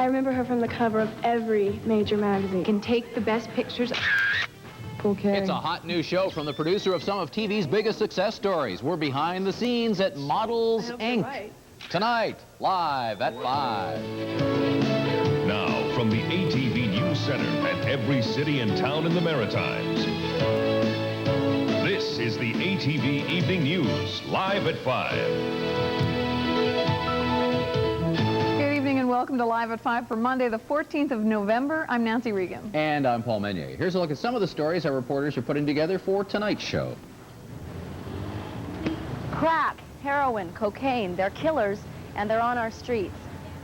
I remember her from the cover of every major magazine. Can take the best pictures. Okay. It's a hot new show from the producer of some of TV's biggest success stories. We're behind the scenes at Models, Inc. Right. Tonight, live at 5. Now, from the ATV News Center at every city and town in the Maritimes, this is the ATV Evening News, live at 5. Welcome to Live at 5 for Monday, the 14th of November. I'm Nancy Regan. And I'm Paul Meunier. Here's a look at some of the stories our reporters are putting together for tonight's show. Crack, heroin, cocaine, they're killers, and they're on our streets.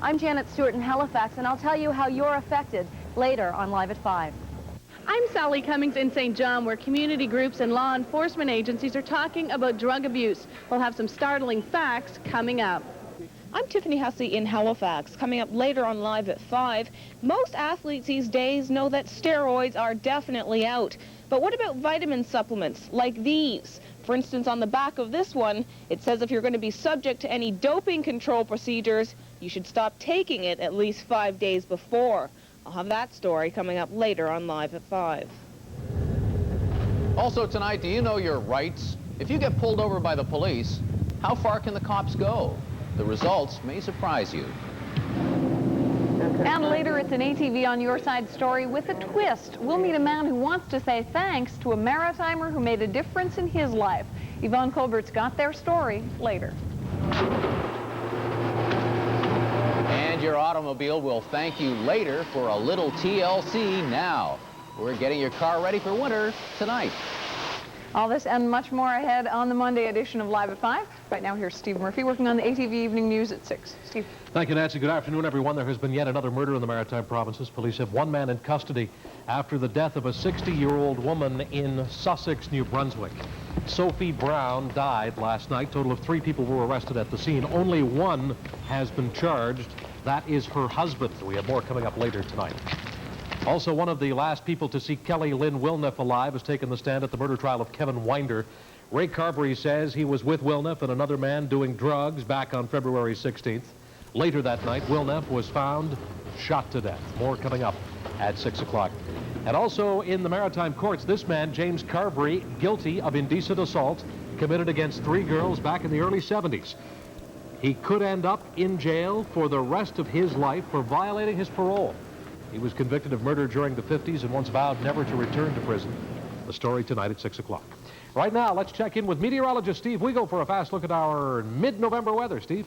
I'm Janet Stewart in Halifax, and I'll tell you how you're affected later on Live at 5. I'm Sally Cummings in St. John, where community groups and law enforcement agencies are talking about drug abuse. We'll have some startling facts coming up. I'm Tiffany Hussey in Halifax. Coming up later on Live at 5, most athletes these days know that steroids are definitely out. But what about vitamin supplements like these? For instance, on the back of this one, it says if you're going to be subject to any doping control procedures, you should stop taking it at least 5 days before. I'll have that story coming up later on Live at 5. Also tonight, do you know your rights? If you get pulled over by the police, how far can the cops go? The results may surprise you. And later, it's an ATV on your side story with a twist. We'll meet a man who wants to say thanks to a Maritimer who made a difference in his life. Yvonne Colbert's got their story later. And your automobile will thank you later for a little TLC now. We're getting your car ready for winter tonight. All this and much more ahead on the Monday edition of Live at 5. Right now, here's Steve Murphy working on the ATV Evening News at 6. Steve. Thank you, Nancy. Good afternoon, everyone. There has been yet another murder in the Maritime provinces. Police have one man in custody after the death of a 60-year-old woman in Sussex, New Brunswick. Sophie Brown died last night. Total of 3 people were arrested at the scene. Only one has been charged. That is her husband. We have more coming up later tonight. Also, one of the last people to see Kelly Lynn Wilneff alive has taken the stand at the murder trial of Kevin Winder. Ray Carberry says he was with Wilneff and another man doing drugs back on February 16th. Later that night, Wilneff was found shot to death. More coming up at 6 o'clock. And also in the Maritime courts, this man, James Carberry, guilty of indecent assault committed against 3 girls back in the early 70s. He could end up in jail for the rest of his life for violating his parole. He was convicted of murder during the 50s and once vowed never to return to prison. The story tonight at 6 o'clock. Right now, let's check in with meteorologist Steve Weagle for a fast look at our mid-November weather. Steve?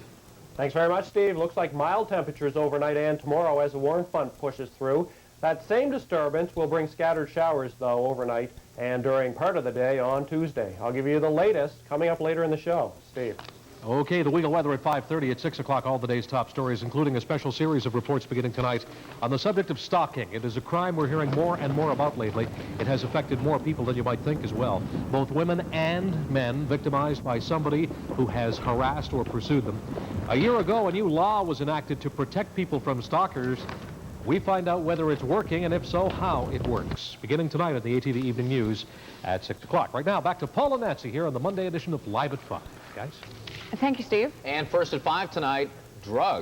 Thanks very much, Steve. Looks like mild temperatures overnight and tomorrow as a warm front pushes through. That same disturbance will bring scattered showers, though, overnight and during part of the day on Tuesday. I'll give you the latest coming up later in the show. Steve. Okay, the Weagle weather at 5:30 at 6 o'clock, all the day's top stories, including a special series of reports beginning tonight on the subject of stalking. It is a crime we're hearing more and more about lately. It has affected more people than you might think as well. Both women and men victimized by somebody who has harassed or pursued them. A year ago, a new law was enacted to protect people from stalkers. We find out whether it's working, and if so, how it works. Beginning tonight at the ATV Evening News at 6 o'clock. Right now, back to Paul and Nancy here on the Monday edition of Live at 5. Guys? Thank you, Steve. And first at 5 tonight, drugs.